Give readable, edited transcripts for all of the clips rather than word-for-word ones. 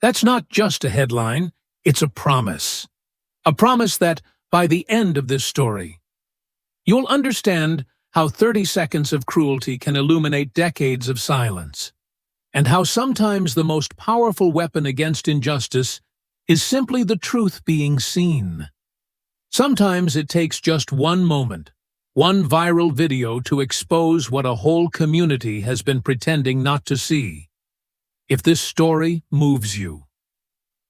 That's not just a headline, it's a promise. A promise that, by the end of this story, you'll understand how 30 seconds of cruelty can illuminate decades of silence, and how sometimes the most powerful weapon against injustice is simply the truth being seen. Sometimes it takes just one moment, one viral video to expose what a whole community has been pretending not to see. If this story moves you,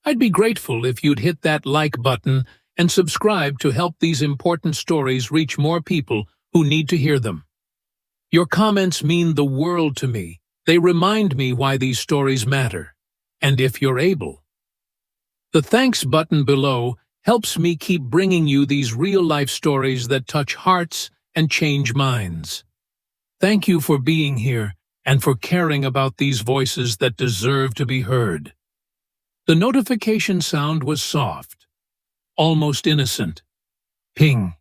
I'd be grateful if you'd hit that like button and subscribe to help these important stories reach more people who need to hear them. Your comments mean the world to me. They remind me why these stories matter. And if you're able, the thanks button below helps me keep bringing you these real-life stories that touch hearts and change minds. Thank you for being here and for caring about these voices that deserve to be heard. The notification sound was soft, almost innocent. Ping.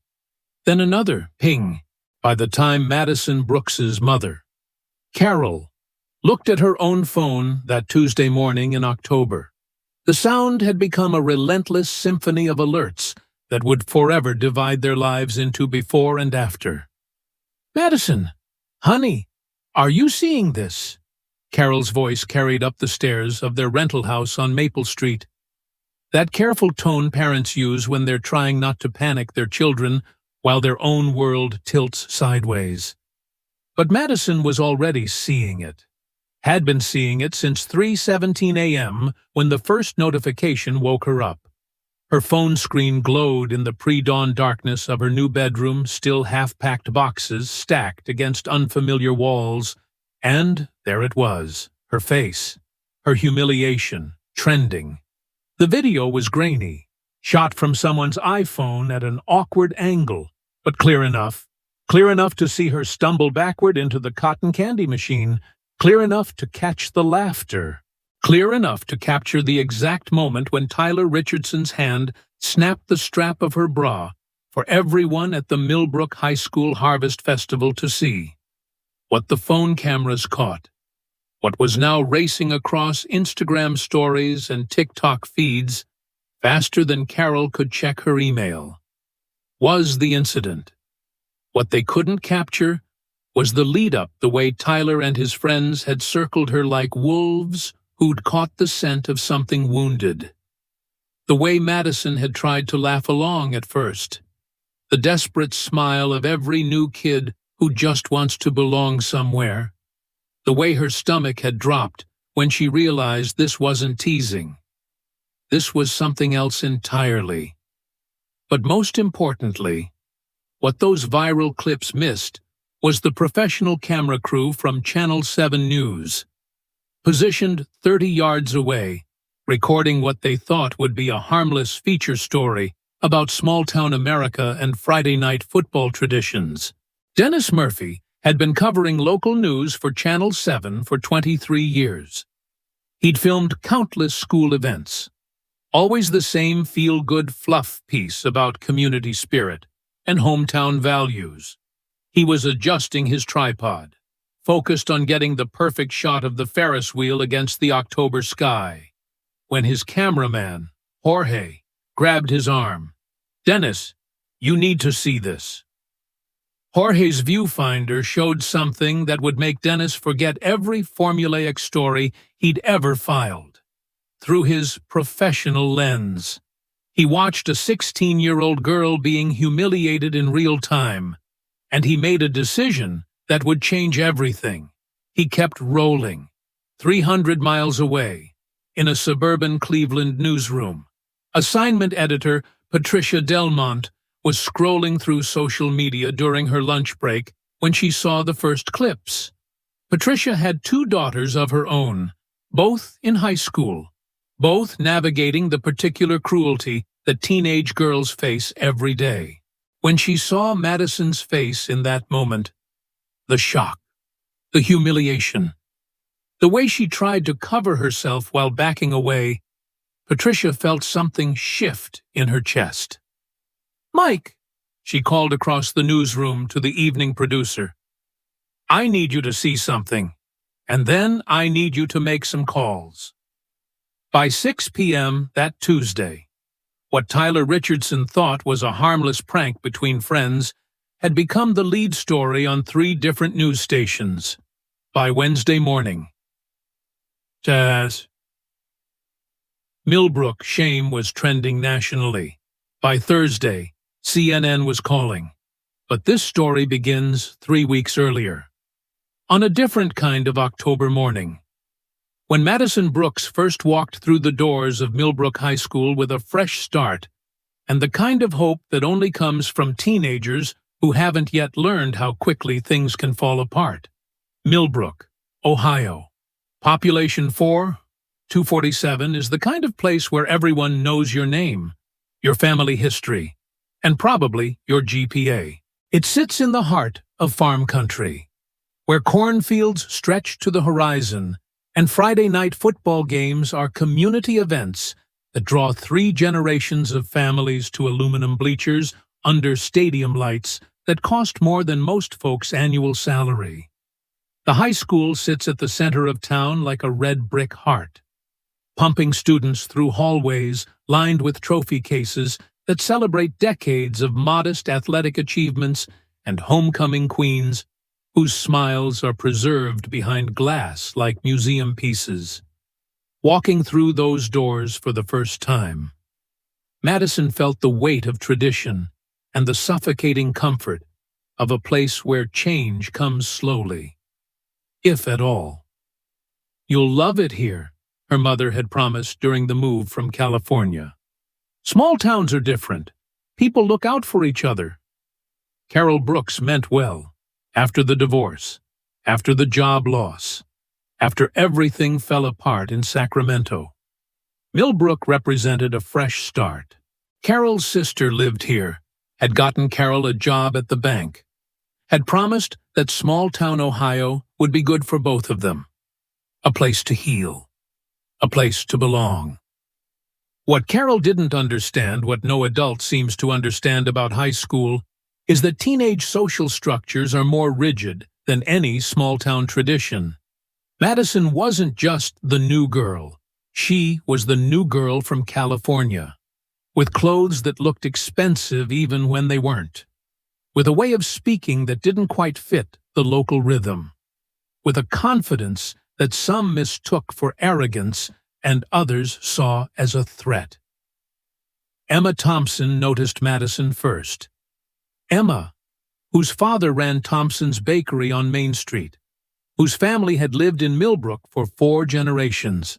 Then another ping. By the time Madison Brooks's mother, Carol, looked at her own phone that Tuesday morning in October, the sound had become a relentless symphony of alerts that would forever divide their lives into before and after. "Madison, honey, are you seeing this?" Carol's voice carried up the stairs of their rental house on Maple Street. That careful tone parents use when they're trying not to panic their children while their own world tilts sideways. But Madison was already seeing it. Had been seeing it since 3:17 a.m. when the first notification woke her up. Her phone screen glowed in the pre-dawn darkness of her new bedroom, still half-packed boxes stacked against unfamiliar walls, and there it was, her face, her humiliation, trending. The video was grainy, shot from someone's iPhone at an awkward angle, but clear enough to see her stumble backward into the cotton candy machine, clear enough to catch the laughter, clear enough to capture the exact moment when Tyler Richardson's hand snapped the strap of her bra for everyone at the Millbrook High School Harvest Festival to see. What the phone cameras caught, what was now racing across Instagram stories and TikTok feeds, faster than Carol could check her email, was the incident. What they couldn't capture was the lead-up, the way Tyler and his friends had circled her like wolves who'd caught the scent of something wounded. The way Madison had tried to laugh along at first. The desperate smile of every new kid who just wants to belong somewhere. The way her stomach had dropped when she realized this wasn't teasing. This was something else entirely. But most importantly, what those viral clips missed was the professional camera crew from Channel 7 News, positioned 30 yards away, recording what they thought would be a harmless feature story about small-town America and Friday night football traditions. Dennis Murphy had been covering local news for Channel 7 for 23 years. He'd filmed countless school events, always the same feel-good fluff piece about community spirit and hometown values. He was adjusting his tripod, focused on getting the perfect shot of the Ferris wheel against the October sky, when his cameraman, Jorge, grabbed his arm. "Dennis, you need to see this." Jorge's viewfinder showed something that would make Dennis forget every formulaic story he'd ever filed. Through his professional lens, he watched a 16-year-old girl being humiliated in real time, and he made a decision that would change everything. He kept rolling, 300 miles away, in a suburban Cleveland newsroom. Assignment editor Patricia Delmont was scrolling through social media during her lunch break when she saw the first clips. Patricia had 2 daughters of her own, both in high school, both navigating the particular cruelty that teenage girls face every day. When she saw Madison's face in that moment, the shock, the humiliation, the way she tried to cover herself while backing away, Patricia felt something shift in her chest. "Mike," she called across the newsroom to the evening producer, "I need you to see something, and then I need you to make some calls." By 6 p.m. that Tuesday, what Tyler Richardson thought was a harmless prank between friends had become the lead story on 3 different news stations. By Wednesday morning, Millbrook shame was trending nationally. By Thursday, CNN was calling. But this story begins 3 weeks earlier, on a different kind of October morning, when Madison Brooks first walked through the doors of Millbrook High School with a fresh start and the kind of hope that only comes from teenagers who haven't yet learned how quickly things can fall apart. Millbrook, Ohio. Population 247 is the kind of place where everyone knows your name, your family history, and probably your GPA. It sits in the heart of farm country, where cornfields stretch to the horizon and Friday night football games are community events that draw 3 generations of families to aluminum bleachers under stadium lights that cost more than most folks' annual salary. The high school sits at the center of town like a red brick heart, pumping students through hallways lined with trophy cases that celebrate decades of modest athletic achievements and homecoming queens whose smiles are preserved behind glass like museum pieces. Walking through those doors for the first time, Madison felt the weight of tradition and the suffocating comfort of a place where change comes slowly, if at all. "You'll love it here," her mother had promised during the move from California. "Small towns are different. People look out for each other." Carol Brooks meant well. After the divorce, after the job loss, after everything fell apart in Sacramento, Millbrook represented a fresh start. Carol's sister lived here, had gotten Carol a job at the bank, had promised that small-town Ohio would be good for both of them. A place to heal, a place to belong. What Carol didn't understand, what no adult seems to understand about high school, is that teenage social structures are more rigid than any small-town tradition. Madison wasn't just the new girl. She was the new girl from California, with clothes that looked expensive even when they weren't, with a way of speaking that didn't quite fit the local rhythm, with a confidence that some mistook for arrogance and others saw as a threat. Emma Thompson noticed Madison first. Emma, whose father ran Thompson's Bakery on Main Street, whose family had lived in Millbrook for 4 generations,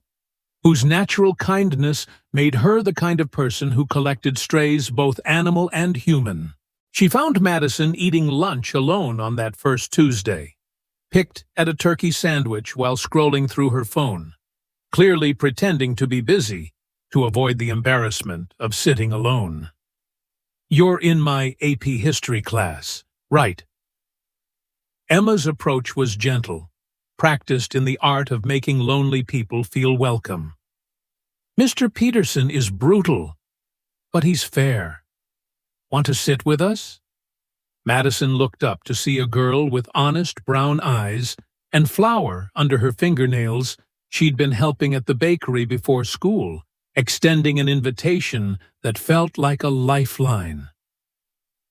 whose natural kindness made her the kind of person who collected strays, both animal and human. She found Madison eating lunch alone on that first Tuesday, picked at a turkey sandwich while scrolling through her phone, clearly pretending to be busy to avoid the embarrassment of sitting alone. "You're in my AP history class, right?" Emma's approach was gentle, practiced in the art of making lonely people feel welcome. "Mr. Peterson is brutal, but he's fair. Want to sit with us?" Madison looked up to see a girl with honest brown eyes and flour under her fingernails she'd been helping at the bakery before school, extending an invitation that felt like a lifeline.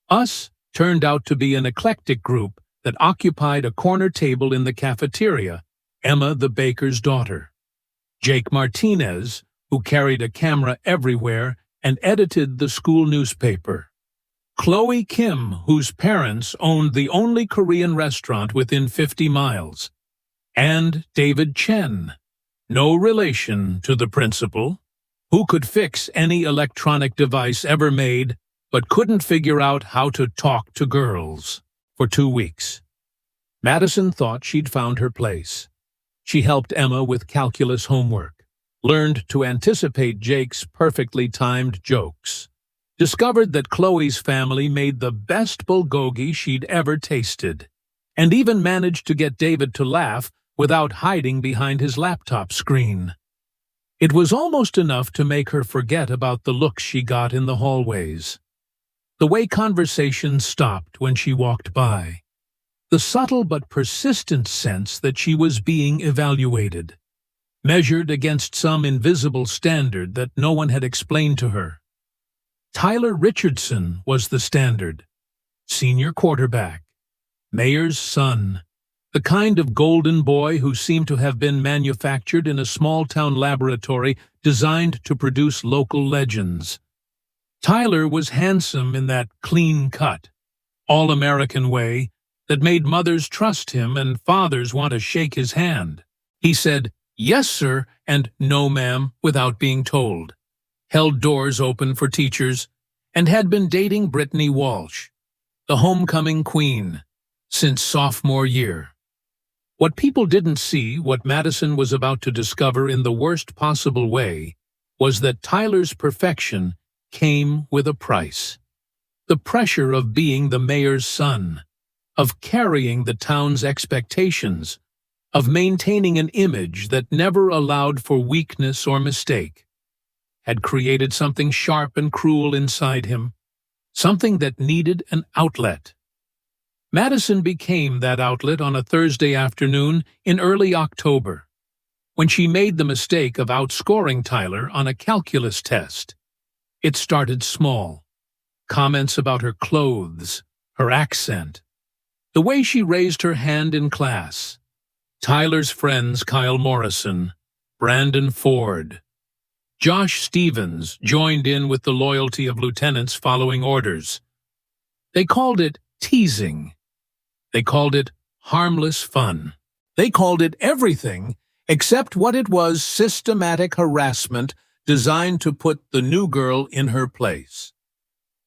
Us turned out to be an eclectic group that occupied a corner table in the cafeteria. Emma, the baker's daughter. Jake Martinez, who carried a camera everywhere and edited the school newspaper. Chloe Kim, whose parents owned the only Korean restaurant within 50 miles. And David Chen, no relation to the principal, who could fix any electronic device ever made but couldn't figure out how to talk to girls. For 2 weeks, Madison thought she'd found her place. She helped Emma with calculus homework, learned to anticipate Jake's perfectly timed jokes, discovered that Chloe's family made the best bulgogi she'd ever tasted, and even managed to get David to laugh without hiding behind his laptop screen. It was almost enough to make her forget about the looks she got in the hallways, the way conversations stopped when she walked by, the subtle but persistent sense that she was being evaluated. measured against some invisible standard that no one had explained to her. Tyler Richardson was the standard. Senior quarterback, mayor's son, the kind of golden boy who seemed to have been manufactured in a small-town laboratory designed to produce local legends. Tyler was handsome in that clean-cut, all-American way that made mothers trust him and fathers want to shake his hand. He said, "Yes, sir," and "No, ma'am," without being told, held doors open for teachers, and had been dating Brittany Walsh, the homecoming queen, since sophomore year. What people didn't see, what Madison was about to discover in the worst possible way, was that Tyler's perfection came with a price. The pressure of being the mayor's son, of carrying the town's expectations, of maintaining an image that never allowed for weakness or mistake, had created something sharp and cruel inside him, something that needed an outlet. Madison became that outlet on a Thursday afternoon in early October, when she made the mistake of outscoring Tyler on a calculus test. It started small. Comments about her clothes, her accent, the way she raised her hand in class. Tyler's friends Kyle Morrison, Brandon Ford, Josh Stevens joined in with the loyalty of lieutenants following orders. They called it teasing. They called it harmless fun. They called it everything except what it was: systematic harassment designed to put the new girl in her place.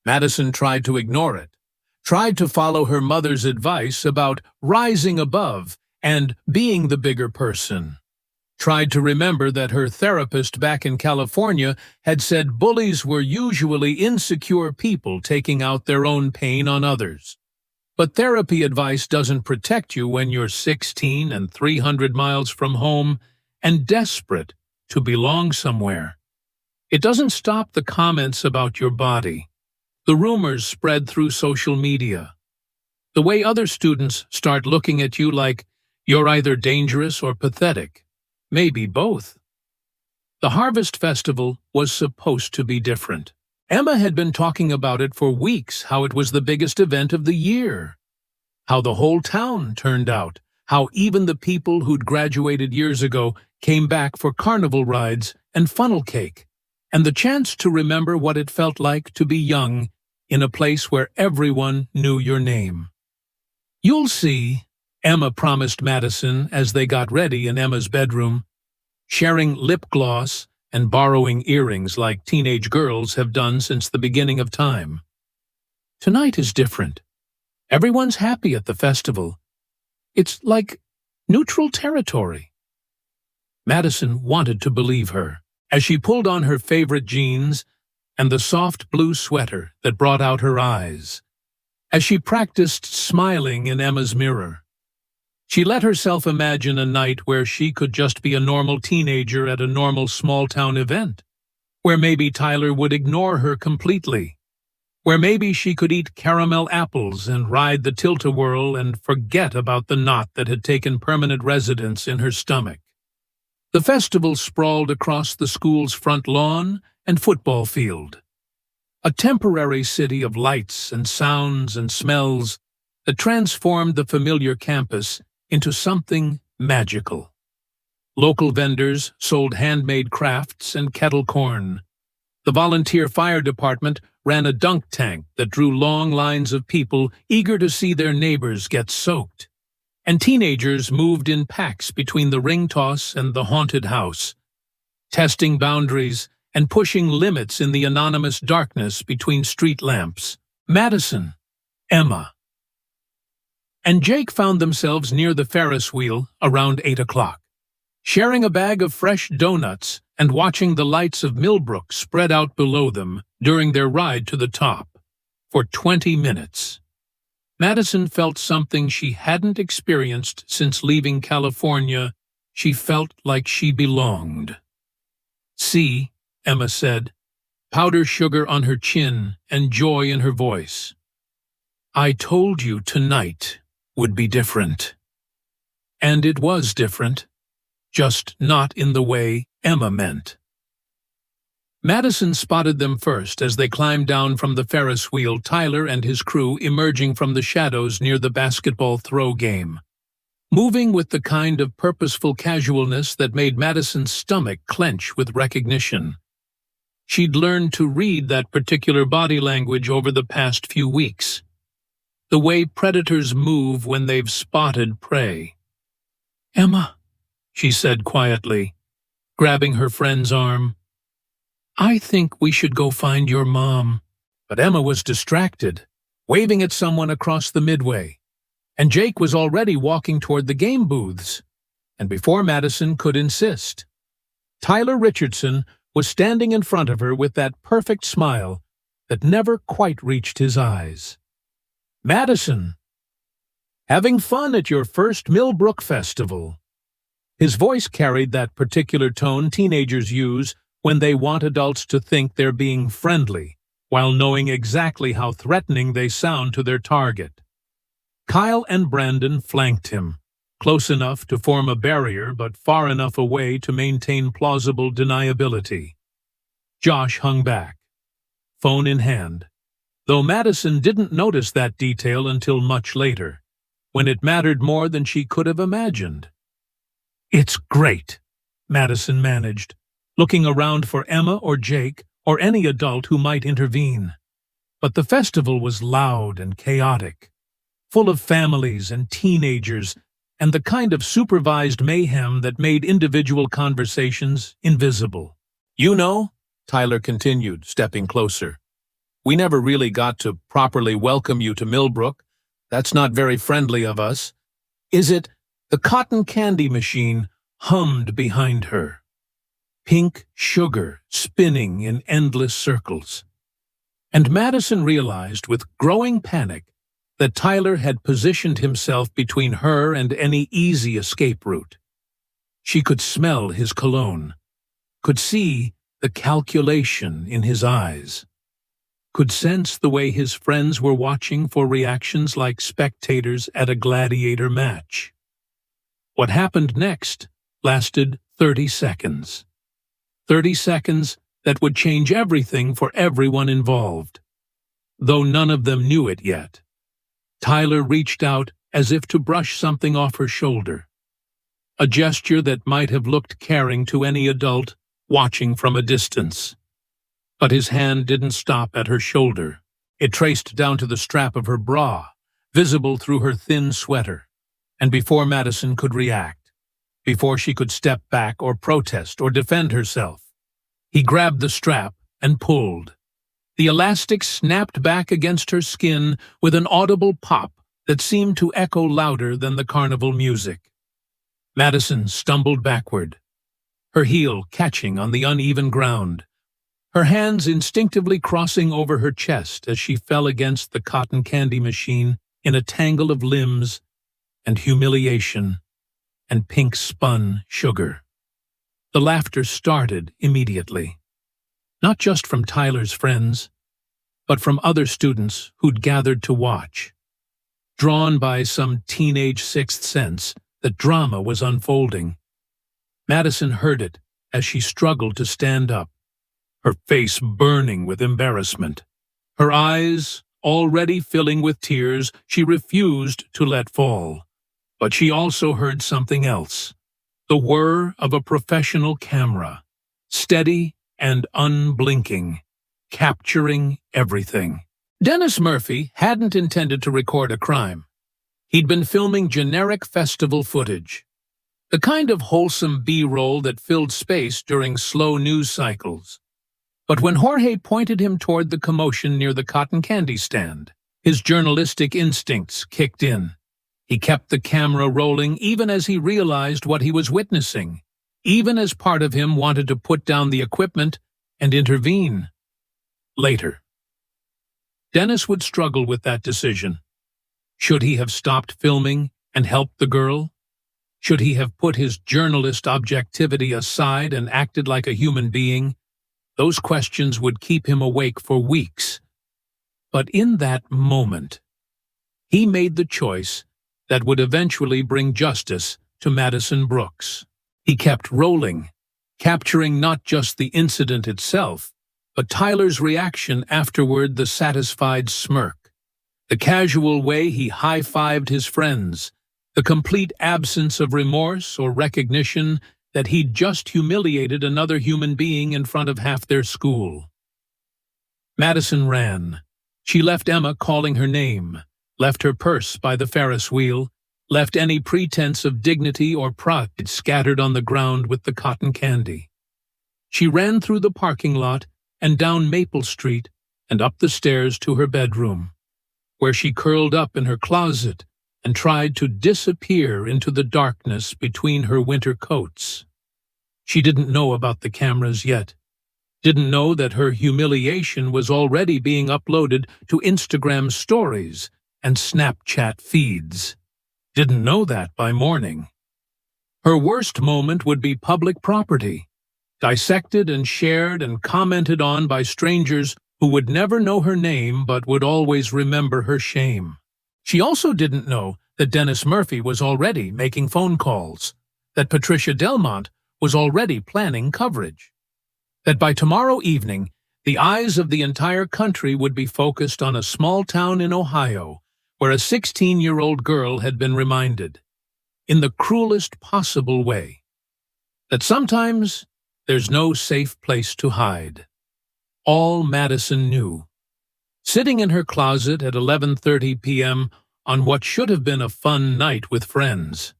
Madison tried to ignore it, tried to follow her mother's advice about rising above and being the bigger person, tried to remember that her therapist back in California had said bullies were usually insecure people taking out their own pain on others. But therapy advice doesn't protect you when you're 16 and 300 miles from home and desperate to belong somewhere. It doesn't stop the comments about your body, the rumors spread through social media, the way other students start looking at you like you're either dangerous or pathetic, maybe both. The Harvest Festival was supposed to be different. Emma had been talking about it for weeks, how it was the biggest event of the year, how the whole town turned out, how even the people who'd graduated years ago came back for carnival rides and funnel cake, and the chance to remember what it felt like to be young in a place where everyone knew your name. "You'll see," Emma promised Madison as they got ready in Emma's bedroom, sharing lip gloss and borrowing earrings like teenage girls have done since the beginning of time. "Tonight is different. Everyone's happy at the festival. It's like neutral territory." Madison wanted to believe her as she pulled on her favorite jeans and the soft blue sweater that brought out her eyes, as she practiced smiling in Emma's mirror. She let herself imagine a night where she could just be a normal teenager at a normal small-town event, where maybe Tyler would ignore her completely, where maybe she could eat caramel apples and ride the tilt-a-whirl and forget about the knot that had taken permanent residence in her stomach. The festival sprawled across the school's front lawn and football field, a temporary city of lights and sounds and smells that transformed the familiar campus into something magical. Local vendors sold handmade crafts and kettle corn. The volunteer fire department ran a dunk tank that drew long lines of people eager to see their neighbors get soaked. And teenagers moved in packs between the ring toss and the haunted house, testing boundaries and pushing limits in the anonymous darkness between street lamps. Madison, Emma, and Jake found themselves near the Ferris wheel around 8 o'clock, sharing a bag of fresh donuts and watching the lights of Millbrook spread out below them during their ride to the top for 20 minutes. Madison felt something she hadn't experienced since leaving California. She felt like she belonged. "See," Emma said, powder sugar on her chin and joy in her voice. "I told you tonight would be different." And it was different. just not in the way Emma meant. Madison spotted them first as they climbed down from the Ferris wheel, Tyler and his crew emerging from the shadows near the basketball throw game, moving with the kind of purposeful casualness that made Madison's stomach clench with recognition. She'd learned to read that particular body language over the past few weeks, the way predators move when they've spotted prey. "Emma," she said quietly, grabbing her friend's arm, "I think we should go find your mom." But Emma was distracted, waving at someone across the midway, and Jake was already walking toward the game booths. And before Madison could insist, Tyler Richardson was standing in front of her with that perfect smile that never quite reached his eyes. "Madison, having fun at your first Millbrook Festival." His voice carried that particular tone teenagers use when they want adults to think they're being friendly, while knowing exactly how threatening they sound to their target. Kyle and Brandon flanked him, close enough to form a barrier but far enough away to maintain plausible deniability. Josh hung back, phone in hand, though Madison didn't notice that detail until much later, when it mattered more than she could have imagined. "It's great," Madison managed, looking around for Emma or Jake or any adult who might intervene. But the festival was loud and chaotic, full of families and teenagers, and the kind of supervised mayhem that made individual conversations invisible. "You know," Tyler continued, stepping closer, "we never really got to properly welcome you to Millbrook. That's not very friendly of us. Is it?" The cotton candy machine hummed behind her, pink sugar spinning in endless circles. And Madison realized with growing panic that Tyler had positioned himself between her and any easy escape route. She could smell his cologne, could see the calculation in his eyes, could sense the way his friends were watching for reactions like spectators at a gladiator match. What happened next lasted 30 seconds. 30 seconds that would change everything for everyone involved. Though none of them knew it yet. Tyler reached out as if to brush something off her shoulder, a gesture that might have looked caring to any adult watching from a distance. But his hand didn't stop at her shoulder. It traced down to the strap of her bra, visible through her thin sweater. And before Madison could react, before she could step back or protest or defend herself, he grabbed the strap and pulled. The elastic snapped back against her skin with an audible pop that seemed to echo louder than the carnival music. Madison stumbled backward, her heel catching on the uneven ground, her hands instinctively crossing over her chest as she fell against the cotton candy machine in a tangle of limbs and humiliation and pink spun sugar. The laughter started immediately, not just from Tyler's friends, but from other students who'd gathered to watch, drawn by some teenage sixth sense that drama was unfolding. Madison heard it as she struggled to stand up, her face burning with embarrassment. Her eyes, already filling with tears, she refused to let fall. But she also heard something else, the whir of a professional camera, steady and unblinking, capturing everything. Dennis Murphy hadn't intended to record a crime. He'd been filming generic festival footage, the kind of wholesome B-roll that filled space during slow news cycles. But when Jorge pointed him toward the commotion near the cotton candy stand, his journalistic instincts kicked in. He kept the camera rolling even as he realized what he was witnessing, even as part of him wanted to put down the equipment and intervene. Later, Dennis would struggle with that decision. Should he have stopped filming and helped the girl? Should he have put his journalist objectivity aside and acted like a human being? Those questions would keep him awake for weeks. But in that moment, he made the choice that would eventually bring justice to Madison Brooks. He kept rolling, capturing not just the incident itself, but Tyler's reaction afterward, the satisfied smirk, the casual way he high-fived his friends, the complete absence of remorse or recognition that he'd just humiliated another human being in front of half their school. Madison ran. She left Emma calling her name, left her purse by the Ferris wheel, left any pretense of dignity or pride scattered on the ground with the cotton candy. She ran through the parking lot and down Maple Street and up the stairs to her bedroom, where she curled up in her closet and tried to disappear into the darkness between her winter coats. She didn't know about the cameras yet, didn't know that her humiliation was already being uploaded to Instagram stories and Snapchat feeds. Didn't know that by morning. Her worst moment would be public property, dissected and shared and commented on by strangers who would never know her name but would always remember her shame. She also didn't know that Dennis Murphy was already making phone calls, that Patricia Delmont was already planning coverage, that by tomorrow evening the eyes of the entire country would be focused on a small town in Ohio where a 16-year-old girl had been reminded, in the cruelest possible way, that sometimes there's no safe place to hide. All Madison knew, sitting in her closet at 11:30 p.m. on what should have been a fun night with friends,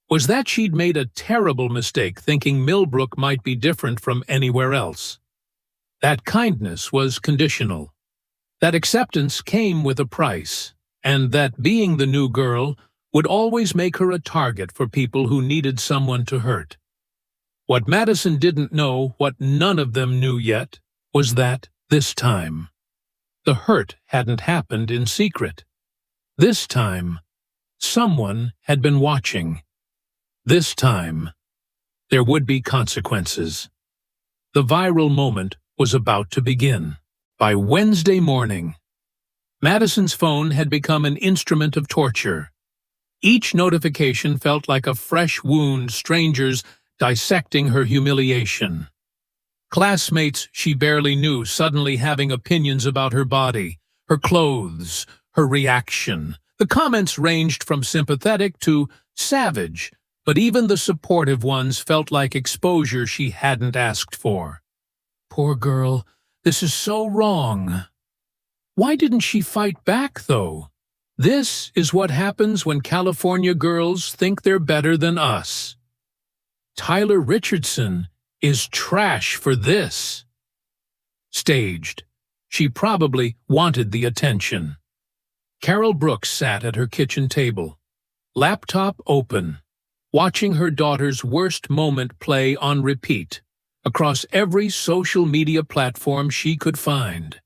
was that she'd made a terrible mistake thinking Millbrook might be different from anywhere else. That kindness was conditional, that acceptance came with a price, and that being the new girl would always make her a target for people who needed someone to hurt. What Madison didn't know, what none of them knew yet, was that, this time, the hurt hadn't happened in secret. This time, someone had been watching. This time, there would be consequences. The viral moment was about to begin. By Wednesday morning, Madison's phone had become an instrument of torture. Each notification felt like a fresh wound, strangers dissecting her humiliation. Classmates she barely knew suddenly having opinions about her body, her clothes, her reaction. The comments ranged from sympathetic to savage, but even the supportive ones felt like exposure she hadn't asked for. Poor girl, this is so wrong. Why didn't she fight back, though? This is what happens when California girls think they're better than us. Tyler Richardson is trash for this. Staged, she probably wanted the attention. Carol Brooks sat at her kitchen table, laptop open, watching her daughter's worst moment play on repeat across every social media platform she could find.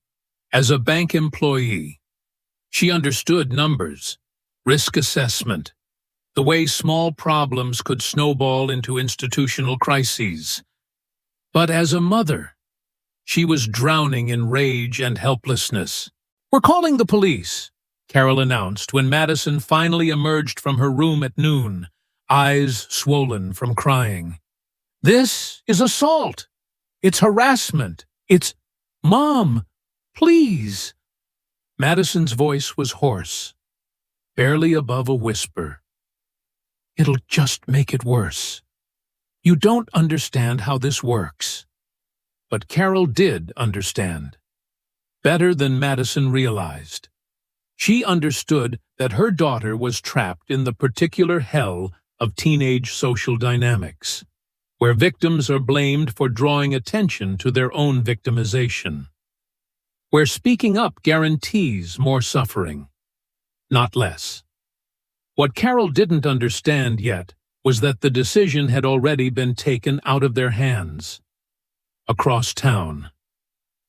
As a bank employee, she understood numbers, risk assessment, the way small problems could snowball into institutional crises. But as a mother, she was drowning in rage and helplessness. "We're calling the police," Carol announced when Madison finally emerged from her room at noon, eyes swollen from crying. "This is assault. It's harassment. It's... Mom, please." Madison's voice was hoarse, barely above a whisper. "It'll just make it worse. You don't understand how this works." But Carol did understand, better than Madison realized. She understood that her daughter was trapped in the particular hell of teenage social dynamics, where victims are blamed for drawing attention to their own victimization, where speaking up guarantees more suffering, not less. What Carol didn't understand yet was that the decision had already been taken out of their hands. Across town,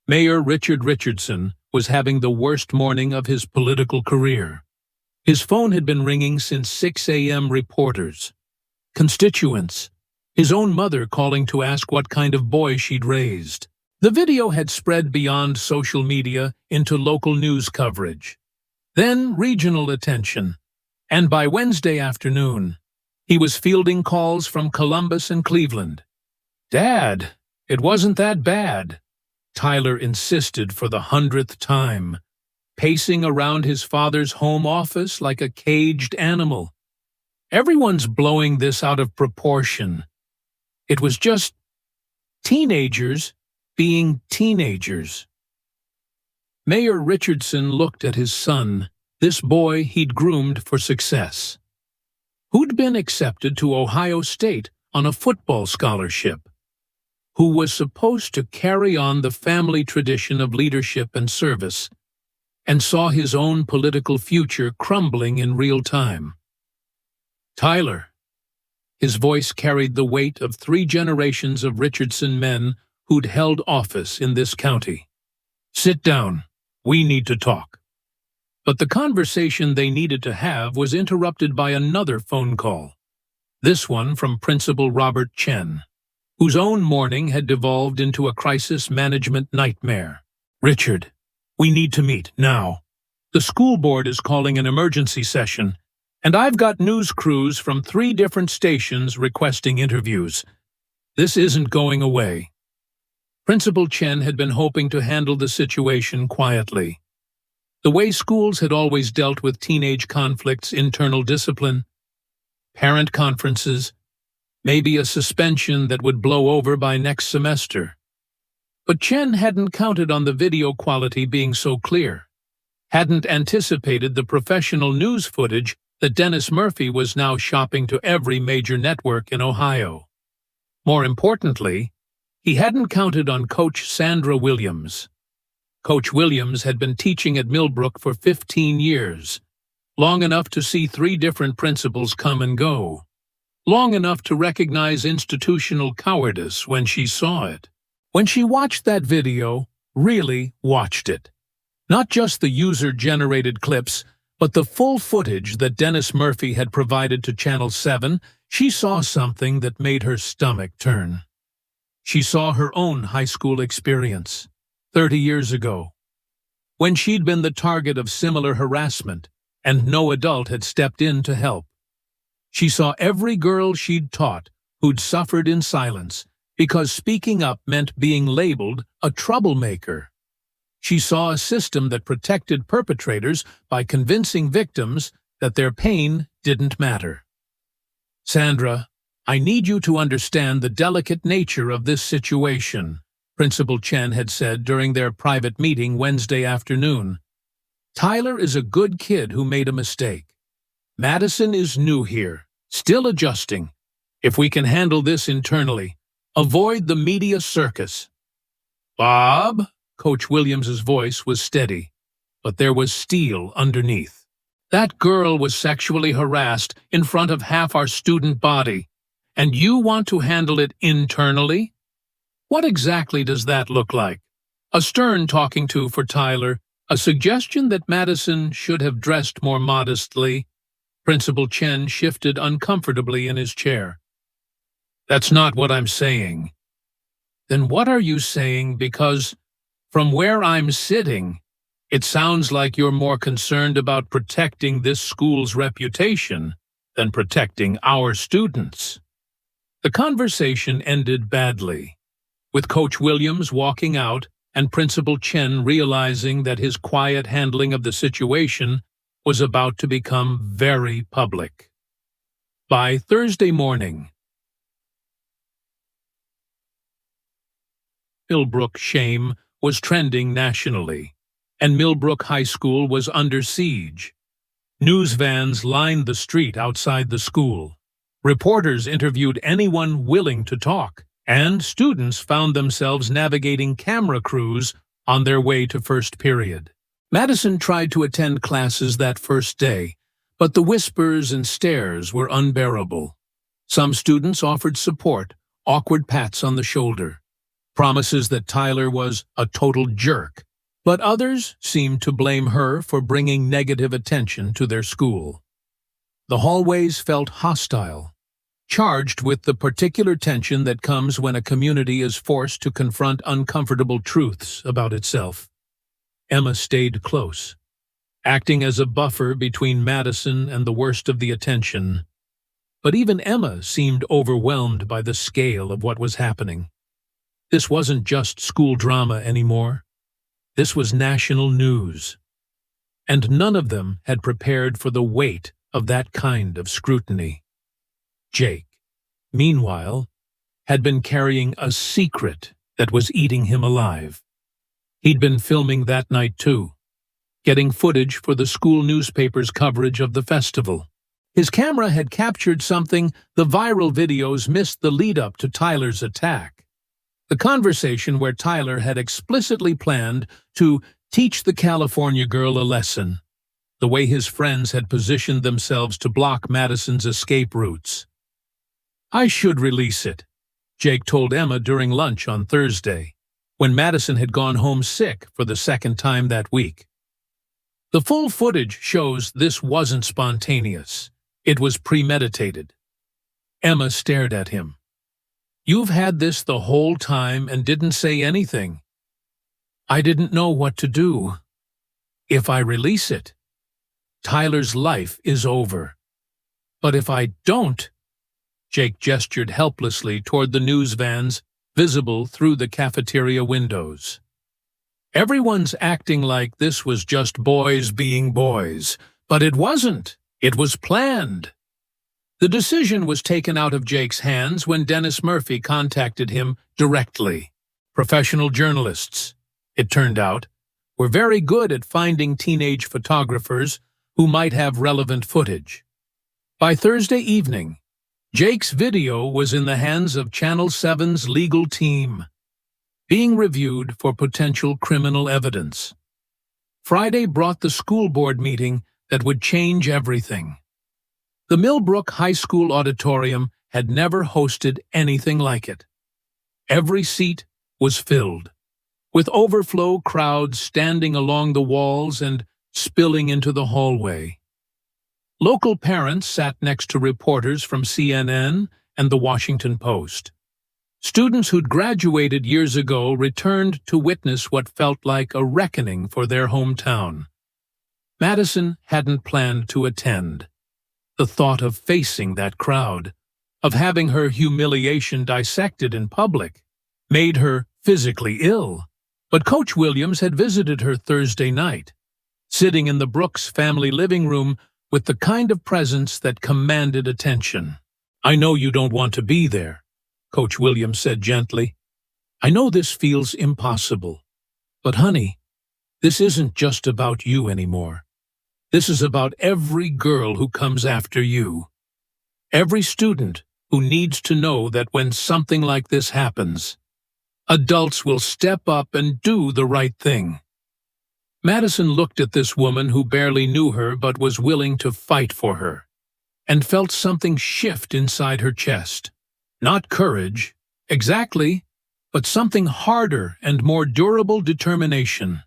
Mayor Richard Richardson was having the worst morning of his political career. His phone had been ringing since 6 a.m. Reporters, constituents, his own mother calling to ask what kind of boy she'd raised. The video had spread beyond social media into local news coverage, then regional attention, and by Wednesday afternoon, He was fielding calls from Columbus and Cleveland. "Dad, it wasn't that bad," Tyler insisted for the 100th time, pacing around his father's home office like a caged animal. "Everyone's blowing this out of proportion. It was just teenagers being teenagers." Mayor Richardson looked at his son, this boy he'd groomed for success, who'd been accepted to Ohio State on a football scholarship, who was supposed to carry on the family tradition of leadership and service, and saw his own political future crumbling in real time. "Tyler." His voice carried the weight of 3 generations of Richardson men who'd held office in this county. "Sit down. We need to talk." But the conversation they needed to have was interrupted by another phone call, this one from Principal Robert Chen, whose own morning had devolved into a crisis management nightmare. "Richard, we need to meet, now. The school board is calling an emergency session, and I've got news crews from 3 different stations requesting interviews. This isn't going away." Principal Chen had been hoping to handle the situation quietly. The way schools had always dealt with teenage conflicts: internal discipline, parent conferences, maybe a suspension that would blow over by next semester. But Chen hadn't counted on the video quality being so clear, hadn't anticipated the professional news footage that Dennis Murphy was now shopping to every major network in Ohio. More importantly, he hadn't counted on Coach Sandra Williams. Coach Williams had been teaching at Millbrook for 15 years, long enough to see 3 different principals come and go, long enough to recognize institutional cowardice when she saw it. When she watched that video, really watched it, not just the user-generated clips, but the full footage that Dennis Murphy had provided to Channel 7, she saw something that made her stomach turn. She saw her own high school experience, 30 years ago, when she'd been the target of similar harassment and no adult had stepped in to help. She saw every girl she'd taught who'd suffered in silence because speaking up meant being labeled a troublemaker. She saw a system that protected perpetrators by convincing victims that their pain didn't matter. "Sandra, I need you to understand the delicate nature of this situation," Principal Chen had said during their private meeting Wednesday afternoon. "Tyler is a good kid who made a mistake. Madison is new here, still adjusting. If we can handle this internally, avoid the media circus." "Bob?" Coach Williams's voice was steady, but there was steel underneath. "That girl was sexually harassed in front of half our student body, and you want to handle it internally? What exactly does that look like?" A stern talking to for Tyler, a suggestion that Madison should have dressed more modestly. Principal Chen shifted uncomfortably in his chair. "That's not what I'm saying." "Then what are you saying? Because from where I'm sitting, it sounds like you're more concerned about protecting this school's reputation than protecting our students." The conversation ended badly, with Coach Williams walking out and Principal Chen realizing that his quiet handling of the situation was about to become very public. By Thursday morning, Millbrook shame was trending nationally, and Millbrook High School was under siege. News vans lined the street outside the school. Reporters interviewed anyone willing to talk, and students found themselves navigating camera crews on their way to first period. Madison tried to attend classes that first day, but the whispers and stares were unbearable. Some students offered support, awkward pats on the shoulder, promises that Tyler was a total jerk, but others seemed to blame her for bringing negative attention to their school. The hallways felt hostile, charged with the particular tension that comes when a community is forced to confront uncomfortable truths about itself. Emma stayed close, acting as a buffer between Madison and the worst of the attention. But even Emma seemed overwhelmed by the scale of what was happening. This wasn't just school drama anymore. This was national news. And none of them had prepared for the weight of that kind of scrutiny. Jake, meanwhile, had been carrying a secret that was eating him alive. He'd been filming that night too, getting footage for the school newspaper's coverage of the festival. His camera had captured something the viral videos missed: the lead-up to Tyler's attack. The conversation where Tyler had explicitly planned to teach the California girl a lesson, the way his friends had positioned themselves to block Madison's escape routes. "I should release it," Jake told Emma during lunch on Thursday, when Madison had gone home sick for the second time that week. The full footage shows this wasn't spontaneous. It was premeditated. Emma stared at him. "You've had this the whole time and didn't say anything." "I didn't know what to do. If I release it, Tyler's life is over. But if I don't—" Jake gestured helplessly toward the news vans visible through the cafeteria windows. "Everyone's acting like this was just boys being boys, but it wasn't. It was planned." The decision was taken out of Jake's hands when Dennis Murphy contacted him directly. Professional journalists, it turned out, were very good at finding teenage photographers who might have relevant footage. By Thursday evening, Jake's video was in the hands of Channel 7's legal team, being reviewed for potential criminal evidence. Friday brought the school board meeting that would change everything. The Millbrook High School auditorium had never hosted anything like it. Every seat was filled, with overflow crowds standing along the walls and spilling into the hallway. Local parents sat next to reporters from CNN and the Washington Post. Students who'd graduated years ago returned to witness what felt like a reckoning for their hometown. Madison hadn't planned to attend. The thought of facing that crowd, of having her humiliation dissected in public, made her physically ill. But Coach Williams had visited her Thursday night, sitting in the Brooks family living room with the kind of presence that commanded attention. "I know you don't want to be there," Coach Williams said gently. "I know this feels impossible. But honey, this isn't just about you anymore. This is about every girl who comes after you. Every student who needs to know that when something like this happens, adults will step up and do the right thing." Madison looked at this woman who barely knew her but was willing to fight for her, and felt something shift inside her chest. Not courage, exactly, but something harder and more durable: determination.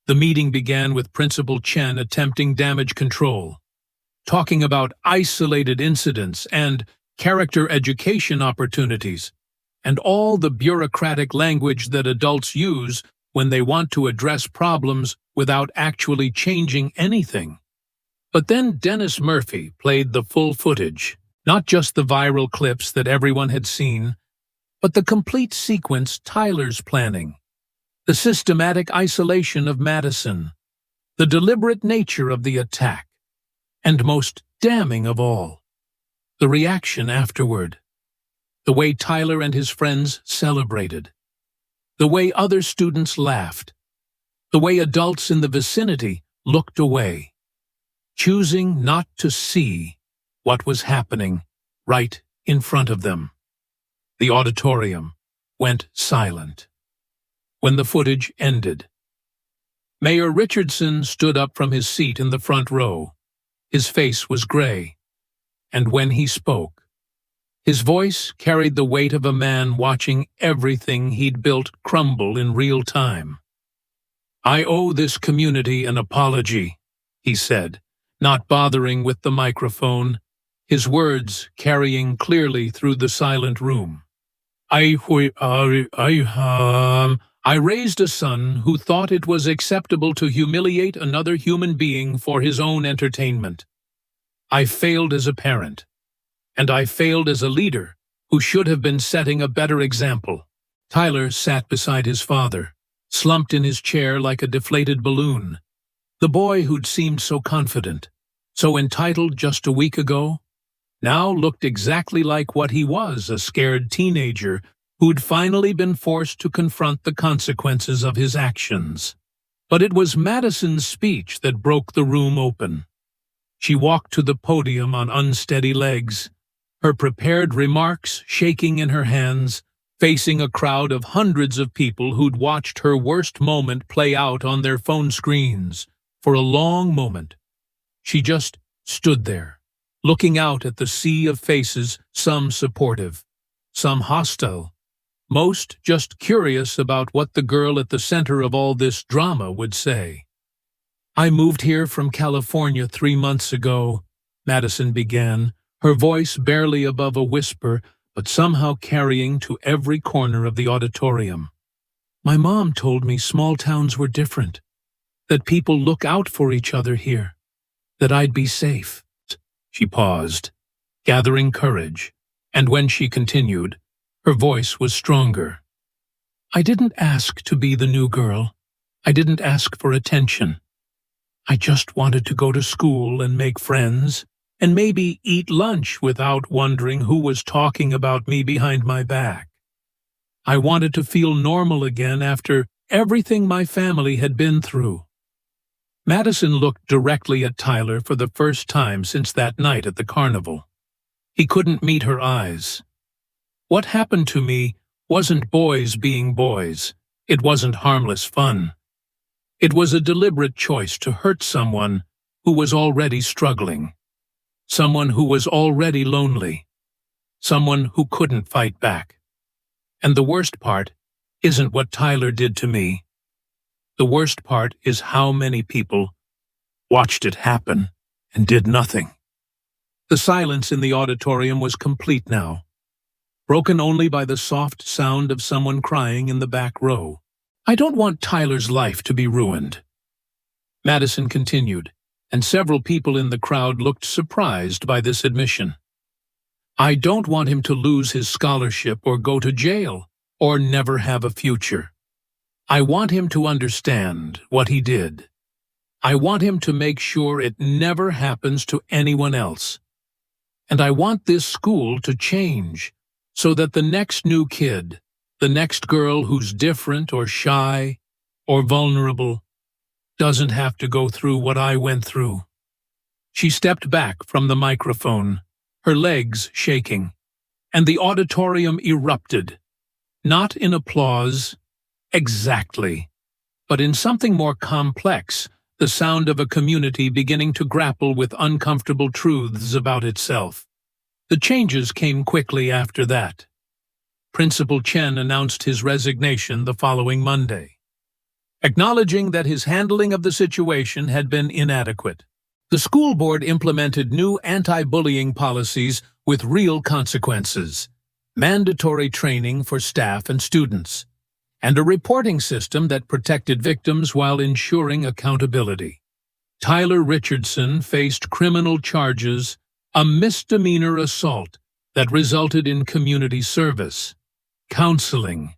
The meeting began with Principal Chen attempting damage control, talking about isolated incidents and character education opportunities, and all the bureaucratic language that adults use when they want to address problems without actually changing anything. But then Dennis Murphy played the full footage, not just the viral clips that everyone had seen, but the complete sequence Tyler's planning, the systematic isolation of Madison, the deliberate nature of the attack, and most damning of all, the reaction afterward, the way Tyler and his friends celebrated, the way other students laughed, the way adults in the vicinity looked away, choosing not to see what was happening right in front of them. The auditorium went silent. When the footage ended, Mayor Richardson stood up from his seat in the front row. His face was gray, and when he spoke, his voice carried the weight of a man watching everything he'd built crumble in real time. "I owe this community an apology," he said, not bothering with the microphone, his words carrying clearly through the silent room. I raised a son who thought it was acceptable to humiliate another human being for his own entertainment. I failed as a parent. And I failed as a leader who should have been setting a better example. Tyler sat beside his father, slumped in his chair like a deflated balloon. The boy who'd seemed so confident, so entitled just a week ago, now looked exactly like what he was, a scared teenager who'd finally been forced to confront the consequences of his actions. But it was Madison's speech that broke the room open. She walked to the podium on unsteady legs, her prepared remarks shaking in her hands, facing a crowd of hundreds of people who'd watched her worst moment play out on their phone screens. For a long moment, she just stood there, looking out at the sea of faces, some supportive, some hostile, most just curious about what the girl at the center of all this drama would say. "I moved here from California 3 months ago," Madison began, her voice barely above a whisper, but somehow carrying to every corner of the auditorium. "My mom told me small towns were different, that people look out for each other here, that I'd be safe." She paused, gathering courage, and when she continued, her voice was stronger. "I didn't ask to be the new girl. I didn't ask for attention. I just wanted to go to school and make friends, and maybe eat lunch without wondering who was talking about me behind my back. I wanted to feel normal again after everything my family had been through." Madison looked directly at Tyler for the first time since that night at the Carnival. He couldn't meet her eyes. "What happened to me wasn't boys being boys. It wasn't harmless fun. It was a deliberate choice to hurt someone who was already struggling, someone who was already lonely, someone who couldn't fight back. And the worst part isn't what Tyler did to me. The worst part is how many people watched it happen and did nothing." The silence in the auditorium was complete now, broken only by the soft sound of someone crying in the back row. "I don't want Tyler's life to be ruined," Madison continued, and several people in the crowd looked surprised by this admission. "I don't want him to lose his scholarship or go to jail or never have a future. I want him to understand what he did. I want him to make sure it never happens to anyone else. And I want this school to change so that the next new kid, the next girl who's different or shy or vulnerable, doesn't have to go through what I went through." She stepped back from the microphone, her legs shaking, and the auditorium erupted, not in applause, exactly, but in something more complex, the sound of a community beginning to grapple with uncomfortable truths about itself. The changes came quickly after that. Principal Chen announced his resignation the following Monday, acknowledging that his handling of the situation had been inadequate. The school board implemented new anti-bullying policies with real consequences, mandatory training for staff and students, and a reporting system that protected victims while ensuring accountability. Tyler Richardson faced criminal charges, a misdemeanor assault that resulted in community service, counseling,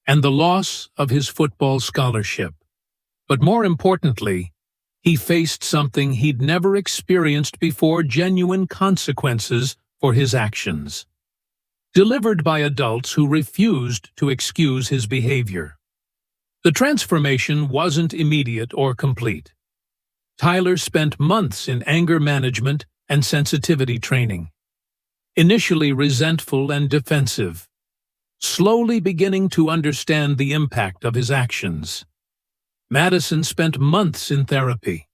and the loss of his football scholarship. But more importantly, he faced something he'd never experienced before: genuine consequences for his actions, delivered by adults who refused to excuse his behavior. The transformation wasn't immediate or complete. Tyler spent months in anger management and sensitivity training, initially resentful and defensive, slowly beginning to understand the impact of his actions. Madison spent months in therapy,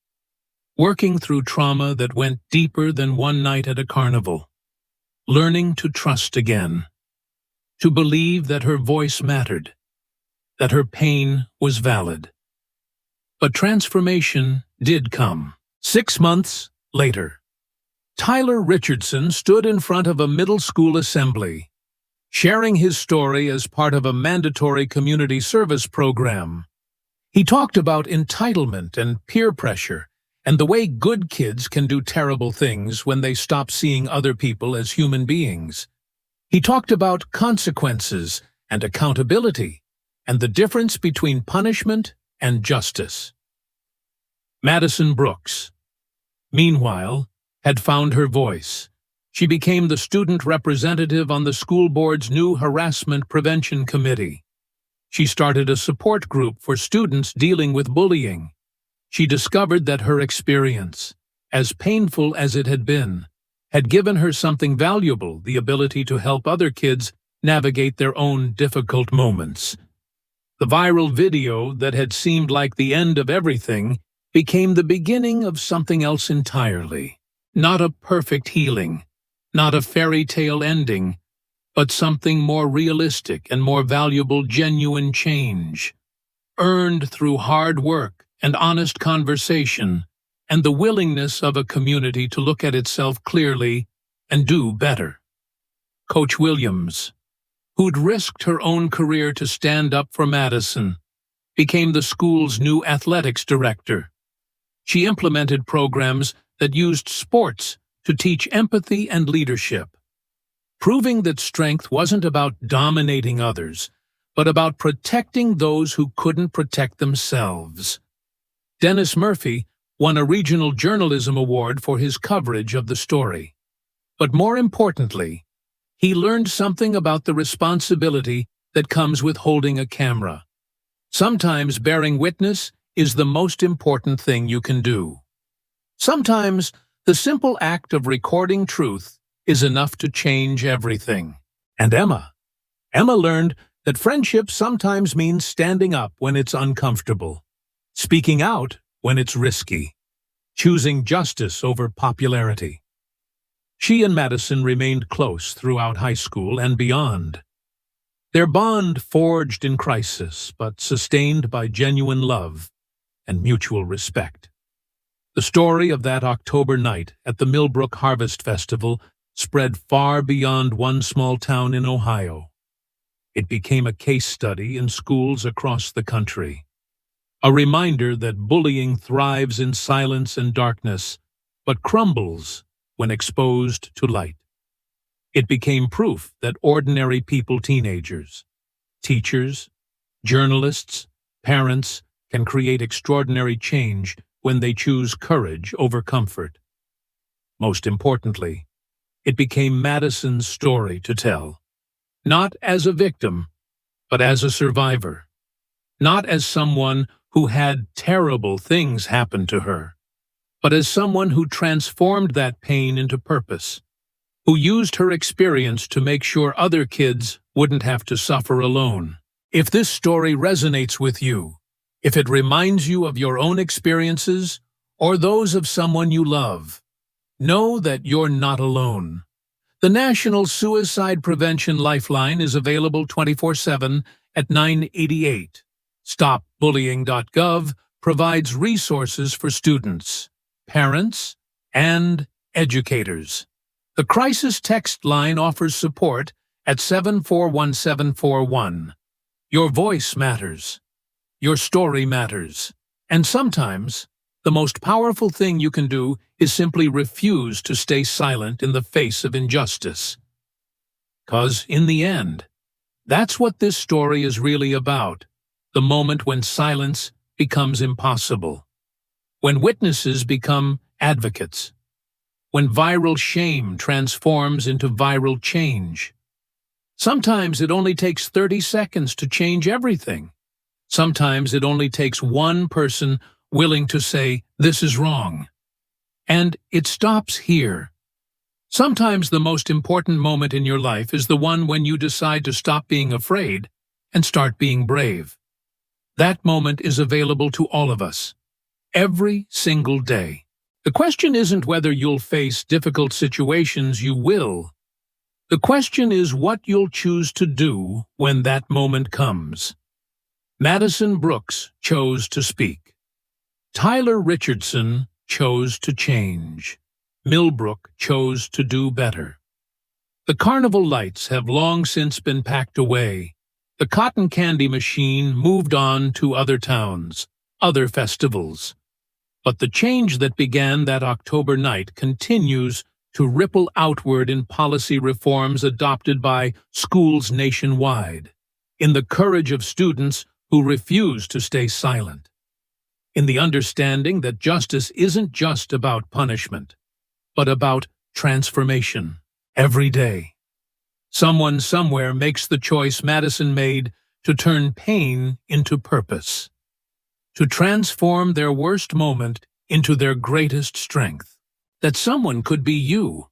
working through trauma that went deeper than one night at a carnival, learning to trust again, to believe that her voice mattered, that her pain was valid. But transformation did come. 6 months later, Tyler Richardson stood in front of a middle school assembly, sharing his story as part of a mandatory community service program. He talked about entitlement and peer pressure and the way good kids can do terrible things when they stop seeing other people as human beings. He talked about consequences and accountability, and the difference between punishment and justice. Madison Brooks, meanwhile, had found her voice. She became the student representative on the school board's new Harassment Prevention Committee. She started a support group for students dealing with bullying. She discovered that her experience, as painful as it had given her something valuable, the ability to help other kids navigate their own difficult moments. The viral video that had seemed like the end of everything became the beginning of something else entirely. Not a perfect healing, not a fairy tale ending, but something more realistic and more valuable, genuine change, earned through hard work and honest conversation, and the willingness of a community to look at itself clearly and do better. Coach Williams, who'd risked her own career to stand up for Madison, became the school's new athletics director. She implemented programs that used sports to teach empathy and leadership, proving that strength wasn't about dominating others, but about protecting those who couldn't protect themselves. Dennis Murphy won a regional journalism award for his coverage of the story. But more importantly, he learned something about the responsibility that comes with holding a camera. Sometimes bearing witness is the most important thing you can do. Sometimes the simple act of recording truth is enough to change everything. And Emma learned that friendship sometimes means standing up when it's uncomfortable, speaking out when it's risky, choosing justice over popularity. She and Madison remained close throughout high school and beyond. Their bond forged in crisis, but sustained by genuine love and mutual respect. The story of that October night at the Millbrook Harvest Festival spread far beyond one small town in Ohio. It became a case study in schools across the country, a reminder that bullying thrives in silence and darkness, but crumbles when exposed to light. It became proof that ordinary people, teenagers, teachers, journalists, parents, can create extraordinary change when they choose courage over comfort. Most importantly, it became Madison's story to tell, not as a victim, but as a survivor, not as someone who had terrible things happen to her, but as someone who transformed that pain into purpose, who used her experience to make sure other kids wouldn't have to suffer alone. If this story resonates with you, if it reminds you of your own experiences or those of someone you love, know that you're not alone. The National Suicide Prevention Lifeline is available 24/7 at 988. StopBullying.gov provides resources for students, parents, and educators. The Crisis Text Line offers support at 741741. Your voice matters. Your story matters. And sometimes, the most powerful thing you can do is simply refuse to stay silent in the face of injustice. 'Cause in the end, that's what this story is really about, the moment when silence becomes impossible, when witnesses become advocates, when viral shame transforms into viral change. Sometimes it only takes 30 seconds to change everything. Sometimes it only takes one person willing to say, "This is wrong." And it stops here. Sometimes the most important moment in your life is the one when you decide to stop being afraid and start being brave. That moment is available to all of us, every single day. The question isn't whether you'll face difficult situations, you will. The question is what you'll choose to do when that moment comes. Madison Brooks chose to speak. Tyler Richardson chose to change. Millbrook chose to do better. The carnival lights have long since been packed away. The cotton candy machine moved on to other towns, other festivals. But the change that began that October night continues to ripple outward in policy reforms adopted by schools nationwide, in the courage of students who refuse to stay silent, in the understanding that justice isn't just about punishment, but about transformation every day. Someone somewhere makes the choice Madison made to turn pain into purpose, to transform their worst moment into their greatest strength. That someone could be you.